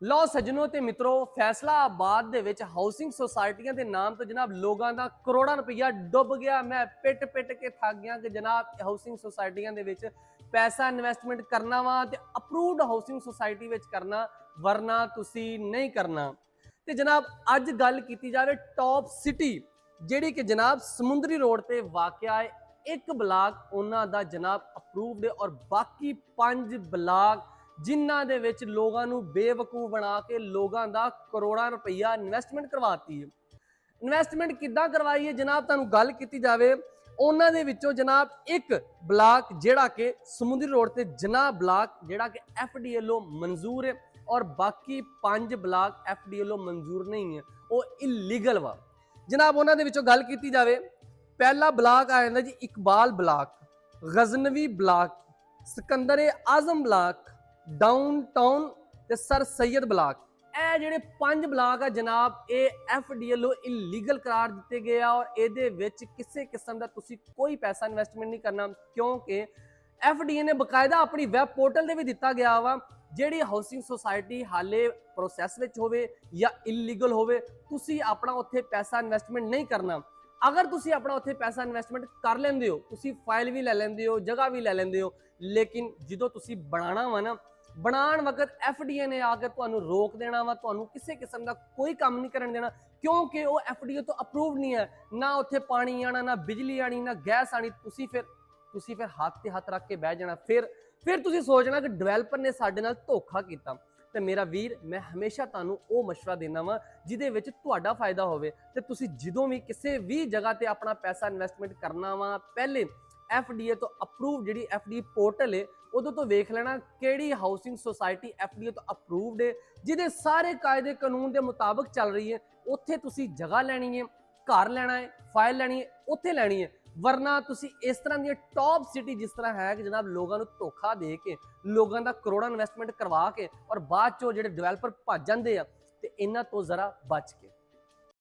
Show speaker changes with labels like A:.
A: ਲਓ ਸੱਜਣੋ ਤੇ ਮਿੱਤਰੋ, ਫੈਸਲਾਬਾਦ ਦੇ ਵਿੱਚ ਹਾਊਸਿੰਗ ਸੁਸਾਇਟੀਆਂ ਦੇ ਨਾਮ ਤੋਂ ਜਨਾਬ ਲੋਕਾਂ ਦਾ ਕਰੋੜਾਂ ਰੁਪਈਆ ਡੁੱਬ ਗਿਆ। ਮੈਂ ਪਿੱਟ ਕੇ ਥੱਕ ਗਿਆ ਕਿ ਜਨਾਬ ਹਾਊਸਿੰਗ ਸੁਸਾਇਟੀਆਂ ਦੇ ਵਿੱਚ ਪੈਸਾ ਇਨਵੈਸਟਮੈਂਟ ਕਰਨਾ ਵਾ ਤੇ ਅਪਰੂਵਡ ਹਾਊਸਿੰਗ ਸੁਸਾਇਟੀ ਵਿੱਚ ਕਰਨਾ, ਵਰਨਾ ਤੁਸੀਂ ਨਹੀਂ ਕਰਨਾ। ਤੇ ਜਨਾਬ ਅੱਜ ਗੱਲ ਕੀਤੀ ਜਾਵੇ ਟੌਪ ਸਿਟੀ ਜਿਹੜੀ ਕਿ ਜਨਾਬ ਸਮੁੰਦਰੀ ਰੋਡ ਤੇ ਵਾਕਿਆ ਹੈ। ਇੱਕ ਬਲਾਕ ਉਹਨਾਂ ਦਾ ਜਨਾਬ ਅਪਰੂਵਡ ਹੈ ਔਰ ਬਾਕੀ 5 ਬਲਾਕ ਜਿਨ੍ਹਾਂ ਦੇ ਵਿੱਚ ਲੋਕਾਂ ਨੂੰ ਬੇਵਕੂਫ ਬਣਾ ਕੇ ਲੋਕਾਂ ਦਾ ਕਰੋੜਾਂ ਰੁਪਈਆ ਇਨਵੈਸਟਮੈਂਟ ਕਰਵਾਤੀ ਹੈ। ਇਨਵੈਸਟਮੈਂਟ ਕਿੱਦਾਂ ਕਰਵਾਈ ਹੈ ਜਨਾਬ, ਤੁਹਾਨੂੰ ਗੱਲ ਕੀਤੀ ਜਾਵੇ ਉਹਨਾਂ ਦੇ ਵਿੱਚੋਂ ਜਨਾਬ ਇੱਕ ਬਲਾਕ ਜਿਹੜਾ ਕਿ ਸਮੁੰਦਰੀ ਰੋਡ ਤੇ ਜਨਾਬ ਬਲਾਕ ਜਿਹੜਾ ਕਿ ਐਫਡੀ ਵੱਲੋਂ ਮਨਜ਼ੂਰ ਹੈ ਔਰ ਬਾਕੀ 5 ਬਲਾਕ ਐਫਡੀ ਵੱਲੋਂ ਮਨਜ਼ੂਰ ਨਹੀਂ ਹੈ, ਉਹ ਇਲੀਗਲ ਵਾ ਜਨਾਬ। ਉਹਨਾਂ ਦੇ ਵਿੱਚੋਂ ਗੱਲ ਕੀਤੀ ਜਾਵੇ, ਪਹਿਲਾ ਬਲਾਕ ਆ ਜਾਂਦਾ ਜੀ ਇਕਬਾਲ ਬਲਾਕ, ਗਜ਼ਨਵੀ ਬਲਾਕ, ਸਿਕੰਦਰ ਆਜ਼ਮ ਬਲਾਕ, ਡਾਊਨ ਟਾਊਨ ਤੇ ਸਰ ਸੈयद ਬਲਾਕ। ਇਹ ਜਿਹੜੇ 5 ਬਲਾਕ ਆ ਜਨਾਬ ਇਹ ਐਫਡੀ ਵੱਲੋਂ ਇਲੀਗਲ ਕਰਾਰ ਦਿੱਤੇ ਗਏ ਆ ਔਰ ਇਹਦੇ ਵਿੱਚ ਕਿਸੇ ਕਿਸਮ ਦਾ ਤੁਸੀਂ ਕੋਈ ਪੈਸਾ ਇਨਵੈਸਟਮੈਂਟ ਨਹੀਂ ਕਰਨਾ, ਕਿਉਂਕਿ ਐਫਡੀਏ ਨੇ ਬਕਾਇਦਾ ਆਪਣੀ ਵੈਬ ਪੋਰਟਲ ਤੇ ਵੀ ਦਿੱਤਾ ਗਿਆ ਵਾ ਜਿਹੜੀ ਹਾਊਸਿੰਗ ਸੁਸਾਇਟੀ ਹਾਲੇ ਪ੍ਰੋਸੈਸ ਵਿੱਚ ਹੋਵੇ ਜਾਂ ਇਲੀਗਲ ਹੋਵੇ ਤੁਸੀਂ ਆਪਣਾ ਉੱਥੇ ਪੈਸਾ ਇਨਵੈਸਟਮੈਂਟ ਨਹੀਂ ਕਰਨਾ। ਅਗਰ ਤੁਸੀਂ ਆਪਣਾ ਉੱਥੇ ਪੈਸਾ ਇਨਵੈਸਟਮੈਂਟ ਕਰ ਲੈਂਦੇ ਹੋ, ਤੁਸੀਂ ਫਾਈਲ ਵੀ ਲੈ ਲੈਂਦੇ ਹੋ, ਜਗ੍ਹਾ ਵੀ ਲੈ ਲੈਂਦੇ ਹੋ, ਲੇਕਿਨ ਜਦੋਂ ਤੁਸੀਂ ਬਣਾਉਣਾ ਵਾ ਨਾ, ਬਣਾਉਣ ਵਕਤ ਐਫਡੀਏ ਨੇ ਆ ਕੇ ਤੁਹਾਨੂੰ ਰੋਕ ਦੇਣਾ ਵਾ, ਤੁਹਾਨੂੰ ਕਿਸੇ ਕਿਸਮ ਦਾ ਕੋਈ ਕੰਮ ਨਹੀਂ ਕਰਨ ਦੇਣਾ, ਕਿਉਂਕਿ ਉਹ ਐਫਡੀਏ ਤੋਂ ਅਪਰੂਵਡ ਨਹੀਂ ਹੈ। ਨਾ ਉੱਥੇ ਪਾਣੀ ਆਣਾ, ਨਾ ਬਿਜਲੀ ਆਣੀ, ਨਾ ਗੈਸ ਆਣੀ। ਤੁਸੀਂ ਫਿਰ ਹੱਥ ਤੇ ਹੱਥ ਰੱਖ ਕੇ ਬਹਿ ਜਾਣਾ। ਫਿਰ ਤੁਸੀਂ ਸੋਚਣਾ ਕਿ ਡਿਵੈਲਪਰ ਨੇ ਸਾਡੇ ਨਾਲ ਧੋਖਾ ਕੀਤਾ। ਤੇ ਮੇਰਾ ਵੀਰ, ਮੈਂ ਹਮੇਸ਼ਾ ਤੁਹਾਨੂੰ ਉਹ ਮਸ਼ਵਰਾ ਦਿੰਦਾ ਵਾਂ ਜਿਹਦੇ ਵਿੱਚ ਤੁਹਾਡਾ ਫਾਇਦਾ ਹੋਵੇ। ਤੇ ਤੁਸੀਂ ਜਦੋਂ ਵੀ ਕਿਸੇ ਵੀ ਜਗ੍ਹਾ ਤੇ ਆਪਣਾ ਪੈਸਾ ਇਨਵੈਸਟਮੈਂਟ ਕਰਨਾ ਵਾ, ਪਹਿਲੇ ਐਫਡੀਏ ਤੋਂ ਅਪਰੂਵ ਜਿਹੜੀ ਐਫਡੀ ਪੋਰਟਲ ਹੈ ਉਦੋਂ ਤੋਂ ਵੇਖ ਲੈਣਾ ਕਿਹੜੀ ਹਾਊਸਿੰਗ ਸੁਸਾਇਟੀ ਐਫਡੀਏ ਤੋਂ ਅਪਰੂਵਡ ਹੈ, ਜਿਹਦੇ ਸਾਰੇ ਕਾਇਦੇ ਕਾਨੂੰਨ ਦੇ ਮੁਤਾਬਕ ਚੱਲ ਰਹੀ ਹੈ। ਉੱਥੇ ਤੁਸੀਂ ਜਗ੍ਹਾ ਲੈਣੀ ਹੈ, ਘਰ ਲੈਣਾ ਹੈ, ਫਾਈਲ ਲੈਣੀ ਹੈ, ਉੱਥੇ ਲੈਣੀ ਹੈ। ਵਰਨਾ ਤੁਸੀਂ ਇਸ ਤਰ੍ਹਾਂ ਦੀਆਂ ਟੌਪ ਸਿਟੀ ਜਿਸ ਤਰ੍ਹਾਂ ਹੈ ਕਿ ਜਨਾਬ ਲੋਕਾਂ ਨੂੰ ਧੋਖਾ ਦੇ ਕੇ ਲੋਕਾਂ ਦਾ ਕਰੋੜਾਂ ਇਨਵੈਸਟਮੈਂਟ ਕਰਵਾ ਕੇ ਔਰ ਬਾਅਦ ਚੋਂ ਜਿਹੜੇ ਡਿਵੈਲਪਰ ਭੱਜ ਜਾਂਦੇ ਆ, ਤੇ ਇਹਨਾਂ ਤੋਂ ਜ਼ਰਾ ਬਚ ਕੇ